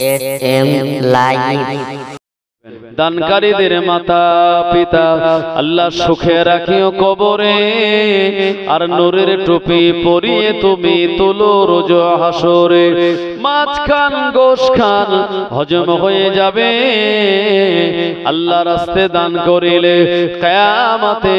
SM live. দানকারীদের মাতা পিতা আল্লাহ সুখে রাখিও কবরে, আর নূরের টুপি পরিয়ে তুমি তুলো রোজ হাসরে। মাছ খান গোশ খান হজম হয়ে যাবে, আল্লাহ রাস্তে দান করিলে কিয়ামতে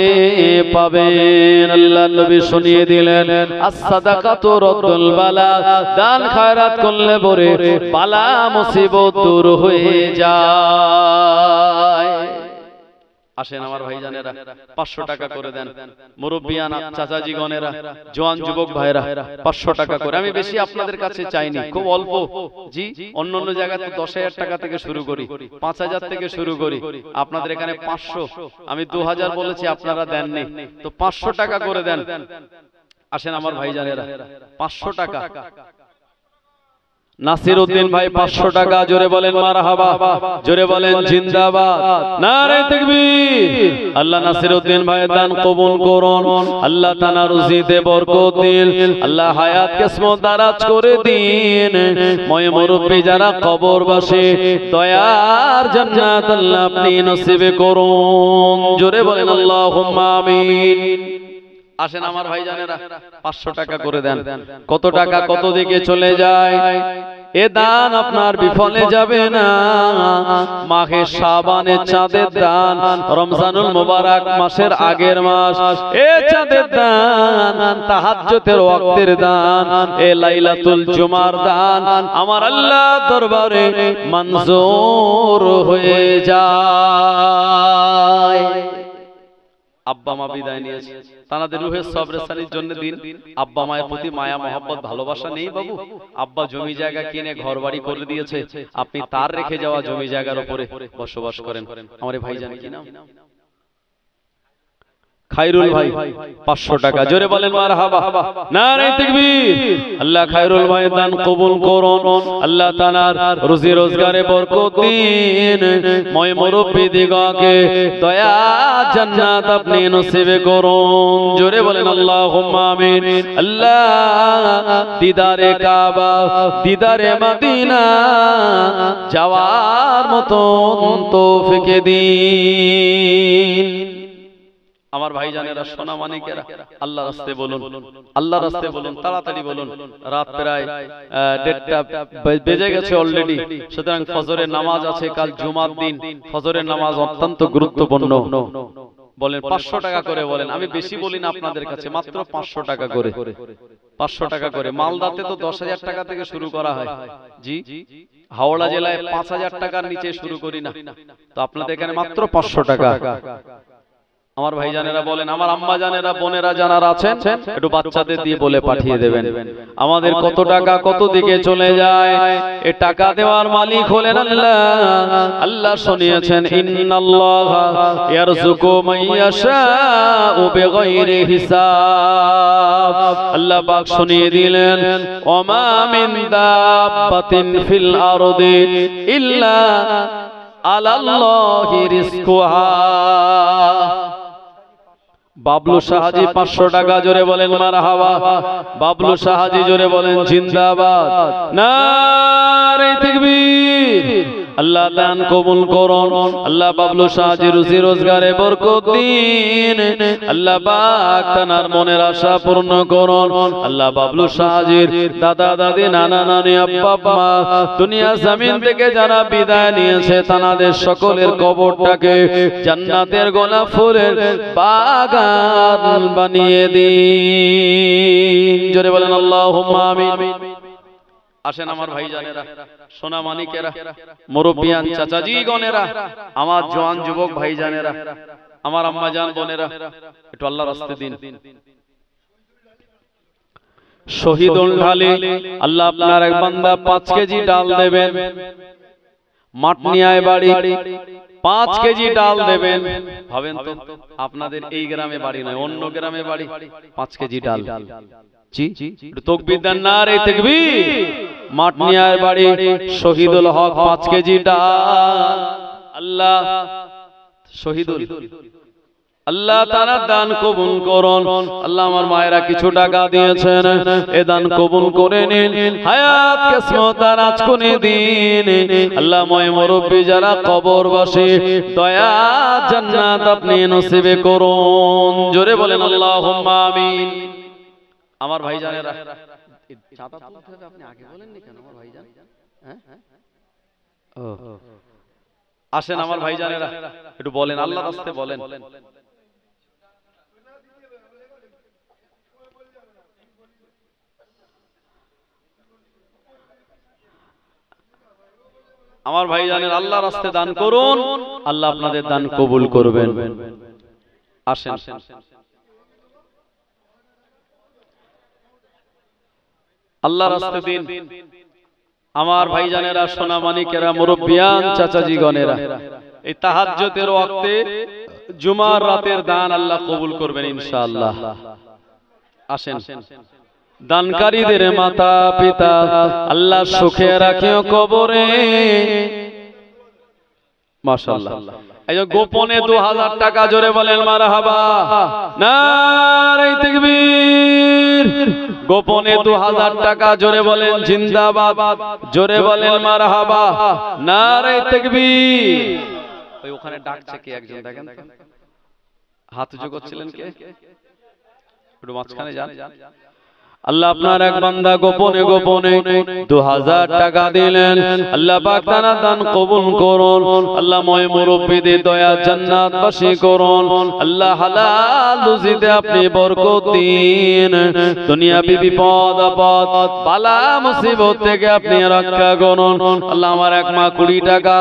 পাবেন। আল্লাহ নবী শুনিয়ে দিলেন, as-সাদাকাতু রাদ্দুল বালা, দান খায়রাত করলে পরে বালা মুসিবত দূর হয়ে যায়। আসেন আমার ভাইজানেরা, 500 টাকা করে দেন। মুরব্বিয়ান চাচাজি গণেরা, জওয়ান যুবক ভাইরা 500 টাকা করে। আমি বেশি আপনাদের কাছে চাইনি, খুব অল্প। জি, অন্য জায়গাতে 10,000 টাকা থেকে শুরু করি, 5,000 থেকে শুরু করি। আপনাদের এখানে 500, আমি 2000 বলেছি, আপনারা দেননি, তো 500 টাকা করে দেন। আসেন আমার ভাইজানেরা, 500 টাকা। নাসির উদ্দিন ভাই 500 টাকা। জোরে বলেন মারহাবা, জোরে বলেন জিন্দাবাদ, নারে তাকবীর। আল্লাহ নাসির উদ্দিন ভাই দান কবুল করুন, আল্লাহ তাআলা রুজিতে বরকত দিন, আল্লাহ হায়াত কিসমত দারাজ করে দিন। ময় মুরব্বি যারা কবরবাসী, দয়ার জান্নাত আল্লাহ আপনি নসিবে করুন। জোরে বলেন আল্লাহুম্মা আমিন। আসেন আমার ভাইজানেরা, 500 টাকা করে দেন। কত টাকা কত দিকে চলে যায়, এ দান আপনার বিফলে যাবে না। মাহে শাবানের চাঁদের দান, রমজানুল মুবারক মাসের আগের মাস, এ চাঁদের দান, তাহাজ্জুদের ওয়াক্তের দান, এ লাইলাতুল জুমার দান আমার আল্লাহ দরবারে মঞ্জুর হয়ে যায়। আব্বা মা বিদায় নিয়েছে, তাদের রুহের সবরেসানির জন্য দিন। আব্বা মায়ের প্রতি মায়া মহব্বত ভালোবাসা নেই বাবু? আব্বা জমি জায়গা কিনে ঘর বাড়ি করে দিয়েছে, আপনি তার রেখে যাওয়া জমি জায়গার উপরে বসবাস করেন। আমার ভাই জানি কি নাম? খায়রুল ভাই 500 টাকা। জোরে বলেন মারহাবা, নারে তাকবীর। আল্লাহ খায়রুল ভাই দান কবুল করুন, আল্লাহ তাআলার রুজি রোজগারে বরকত দিন। ময় মুরব্বি দিগকে দয়া জান্নাত আপনি নসিবে করুন। জোরে বলেন আল্লাহুম্মা আমিন। আল্লাহ দিদারে কাবা, দিদারে মদিনা যাওয়ার মতন তৌফিক দিন। আমার ভাইজানেরা, সোনা মানিকেরা, আল্লাহ রাস্তে বলুন, আল্লাহ রাস্তে বলুন, তাড়াতাড়ি বলুন। রাত প্রায় 1:30টা বেজে গেছে অলরেডি, সুতরাং ফজরের নামাজ আছে, কাল জুমার দিন। ফজরের নামাজ অত্যন্ত গুরুত্বপূর্ণ। বলেন 500 টাকা করে বলেন। আমি বেশি বলি না আপনাদের কাছে, মাত্র 500 টাকা করে, 500 টাকা করে। মালদাতে তো 10,000 টাকা থেকে শুরু করা হয়। জি, হাওড়া জেলায় 5,000 টাকার নিচে শুরু করি না, তো আপনাদের এখানে মাত্র 500 টাকা। আমার ভাইজানেরা বলেন, আমার আম্মা জানেরা, বোনেরা যারা আছেন, একটু বাচ্চাদের দিয়ে বলে পাঠিয়ে দেবেন। আমাদের কত টাকা কত দিকে চলে যায়, এই টাকা দেওয়ার মালিক হলেন আল্লাহ। আল্লাহ শুনিয়েছেন, ইন্নাল্লাহা ইয়ারযুকু মান ইয়াশাউ বিগাইরি হিসাব। আল্লাহ পাক শুনিয়ে দিলেন, ওমা মিন দাব্বাতিন ফিল আরদি ইল্লা আলাল্লাহি রিজকুহা। বাবলু শাহাজি 500 টাকা। জোরে বলেন মারহাবা। বাবলু শাহাজি জোরে বলেন জিন্দাবাদ, নারে তাকবীর। আল্লাহ দান কবুল করুন, আল্লাহ বাবলু শাহাজি রুজি রোজগারে বরকত দিন। আল্লাহ পাক তার মনের আশা পূর্ণ করুন। আল্লাহ বাবলু শাহাজির দাদা দাদি, নানা নানি, আব্বা মা দুনিয়া জমিন থেকে যারা বিদায় নিয়েছে, তাদের সকলের কবরটাকে জান্নাতের গোলাপ ফুলের বাগান বানিয়ে দিন। জোরে বলেন আল্লাহুম্মা আমিন। আসেন আমার ভাইজানেরা, সোনা মানিকেরা, মুরব্বিয়ান চাচাজি গণেরা, আমার জওয়ান যুবক ভাইজানেরা, আমার আম্মা জান বোনেরা, একটু আল্লাহর রাস্তে দিন। শহীদুল ঢালি, আল্লাহ আপনার এক বান্দা 5 কেজি ডাল দেবেন। মাটনিয়ায় বাড়ি, 5 কেজি ডাল দেবেন। ভাবেন তো, আপনাদের এই গ্রামে বাড়ি নয়, অন্য গ্রামে বাড়ি, 5 কেজি ডাল। জি, তাকবীর দেন, নারে তাকবীর। মাটনিয়ার বাড়ি, শহীদুল হক 5 কেজি ডাল। আল্লাহ শহীদুল, আল্লাহ তাআলা দান কবুল করুন। আল্লাহ আমার মায়েরা কিছু টাকা দিয়েছেন, এ দান কবুল করে নিন, হায়াত কিসমত দারাজ করে দিন। আল্লাহ ময় মুরব্বি যারা কবরবাসী, দয়া জান্নাত আপনি নসিবে করুন। জোরে বলেন আল্লাহুম্মা আমিন। আমার ভাইজানেরা চাঁদা তুলতে হবে, আপনি আগে বলেননি কেন আমার ভাইজান? হ্যাঁ ও আসেন আমার ভাইজানেরা, একটু বলেন আল্লাহর রাস্তায় বলেন। আমার ভাইজানের আল্লাহর রাস্তায় দান করুন, আল্লাহ আপনাদের দান কবুল করবেন। আসেন আল্লাহর রাস্তায় দিন। আমার ভাইজানেরা, সোনা মানিকেরা, মুরব্বিয়ান, চাচাজি গণেরা, এই তাহাজ্জুদের ওয়াক্তে জুমার রাতের দান আল্লাহ কবুল করবেন ইনশাআল্লাহ। আসেন দানকারীদের মাতা পিতা আল্লাহ সুখে রাখিও কবরে, মাশাআল্লাহ। এই যে গোপনে 2000 টাকা, জোরে বলেন মারহাবা, নারে তাকবীর। গোপনে 2000 টাকা, জোরে বলেন জিন্দাবাদ, জোরে বলেন মারহাবা, নারে তাকবীর। ওই ওখানে ডাকছে কে একজন, দেখেন তো হাত উঁচু করছিলেন কে, একটু মাঝখানে যান। আল্লাহ আপনার এক বান্দা গোপনে গোপনে 2000 টাকা দিলেন, আল্লাহ পাক তাআলা দান কবুল করুন। আল্লাহ ময় মুরব্বিদের দয়া জান্নাতবাসী করুন। আল্লাহ হালাল রুজিতে আপনি বরকত দিন, দুনিয়াবি বিপদ আপদ বালা মুসিবত থেকে আপনি রক্ষা করুন। আল্লাহ আমার এক মা 20 টাকা,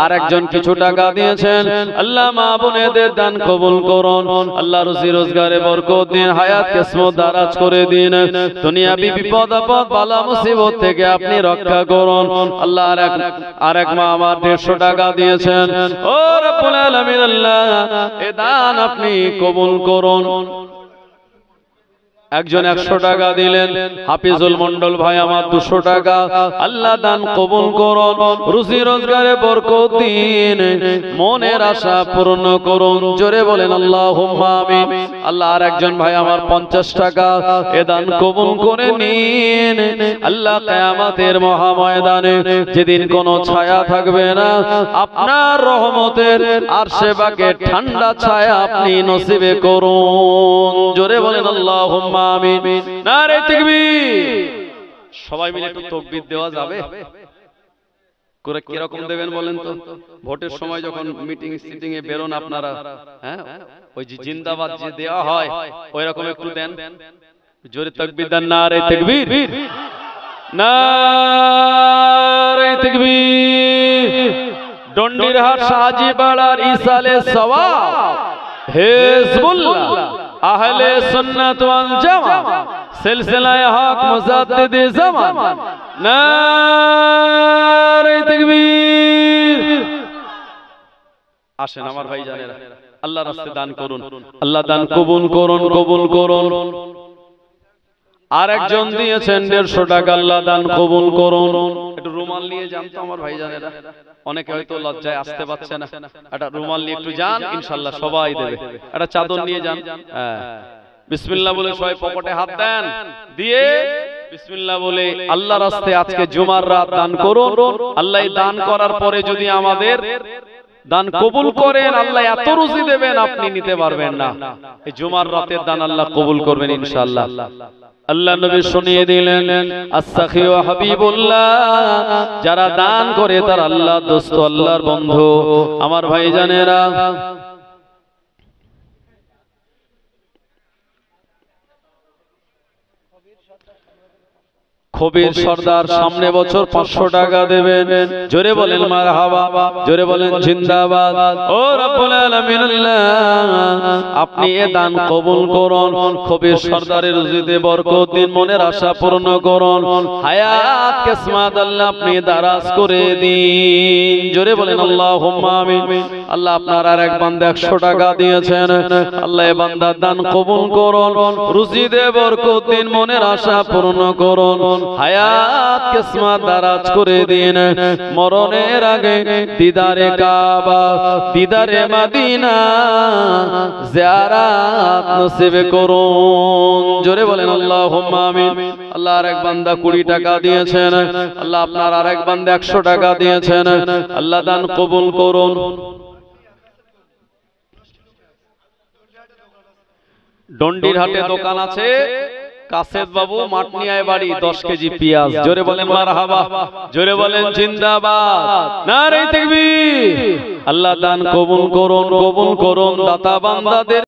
আর একজন কিছু টাকা দিয়েছেন, আল্লাহ মা বোনেদের দান কবুল করুন। আল্লাহ রুজি রোজগারে বরকত দিন, হায়াত কিসমত দারাজ করে দিন, দুনিয়াবি বিপদ আপদ বালা মুসিবত থেকে আপনি রক্ষা করুন। আল্লাহ আরেক মা আমার 150 টাকা দিয়েছেন, ও রব্বুল আলামিন আল্লাহ এ দান আপনি কবুল করুন। একজন 100 টাকা দিলেন, হাফিজুল মন্ডল ভাই আমার 200 টাকা, আল্লাহ দান কবুল করুন, রুজি রোজগারে বরকত দিন, মনের আশা পূর্ণ করুন। জোরে বলেন আল্লাহুম্মা আমিন। আল্লাহ আর একজন ভাই আমার 50 টাকা, এ দান কবুল করে নিন। আল্লাহ কিয়ামতের মহা ময়দানে যেদিন কোনো ছায়া থাকবে না, আপনার রহমতের আরশে পাকের ঠান্ডা ছায়া আপনি নসিবে করুন। জোরে বলেন আল্লাহুম্মা আমিন, নারে তাকবীর। সবাই মিলে একটু তাকবীর দেওয়া যাবে? করে কি রকম দেবেন বলেন তো? ভোটের সময় যখন মিটিং সিটিং এ বেরোন আপনারা, হ্যাঁ ওই যে জিন্দাবাদ যে দেওয়া হয় ওই রকম একটু দেন। জোরে তাকবীর দেন, নারে তাকবীর, নারে তাকবীর। ডন্ডিরহাট শাহজিপাড়ার ইসালে সওয়াব হিজবুল্লাহ আহলে সুন্নাত ওয়াল জামাত সিলসিলায়ে হক মুজাদ্দিদে জামান, নারে তাকবীর। আসেন আমার ভাইজানেরা, আল্লাহর রাস্তায় দান করুন, আল্লাহ দান কবুল করুন, কবুল করুন। আরেকজন দিয়েছেন 150 টাকা, আল্লাহ দান কবুল করুন। একটু রুমাল নিয়ে যান তো আমার ভাইজানেরা, অনেকে হয়তো লজ্জায় আসতে পারছে না, একটা রুমাল নিয়ে একটু যান, ইনশাআল্লাহ সবাই দেবে। একটা চাদর নিয়ে যান, হ্যাঁ বিসমিল্লাহ বলে সবাই পকেটে হাত দেন, দিয়ে বিসমিল্লাহ বলে আল্লাহর রাস্তায় আজকে জুমার রাত দান করুন। আল্লাহ দান করার পরে যদি আমাদের দান কবুল করেন, আল্লাহ এত রুজি দেবেন আপনি নিতে পারবেন না। এই জুমার রাতের দান আল্লাহ কবুল করবেন ইনশাআল্লাহ। আল্লাহ নবী শুনিয়ে দিলেন, আস-সাখী ওয়া হাবিবুল্লাহ, যারা দান করে তারা আল্লাহর দোস্ত, আল্লাহর বন্ধু। আমার ভাইজানেরা, কবির সর্দার সামনে বছর 500 টাকা দেবেন। জোরে বলেন মারহাবা, জোরে বলেন জিন্দাবাদ। ও রব্বুল আলামিন আল্লাহ আপনি এ দান কবুল করুন, কবির সর্দারের রুজিতে বরকত দিন, মনের আশা পূর্ণ করুন, হায়াত কিসমত আল্লাহ আপনি দারাজ করে দিন। জোরে বলেন আল্লাহুম্মা আমিন। আল্লাহ আপনার আর এক বান্দা 100 টাকা দিয়েছেন, আল্লাহ এই বান্দার দান কবুল করুন, রুজি দে বরকত দিন, মনের আশা পূর্ণ করুন, হায়াত কিসমত দারাজ করে দিন, মরণের আগে দিদারে কাবা দিদারে মদিনা জিয়ারত নসিব করুন। জোরে বলেন আল্লাহুম্মা আমিন। আল্লাহ আর এক বান্দা 20 টাকা দিয়েছেন, আল্লাহ আপনার আর এক বান্দা 100 টাকা দিয়েছেন, আল্লাহ দান কবুল করুন। ডন্ডির হাটে দোকান আছে, কাসেদ বাবু মাটনিয়ায় বাড়ি, 10 কেজি পেঁয়াজ। জোরে বলেন মারহাবা, জোরে বলেন জিন্দাবাদ, নারে তাকবীর। আল্লাহ দান কবুল করুন, কবুল করুন, দাতা বান্দাদের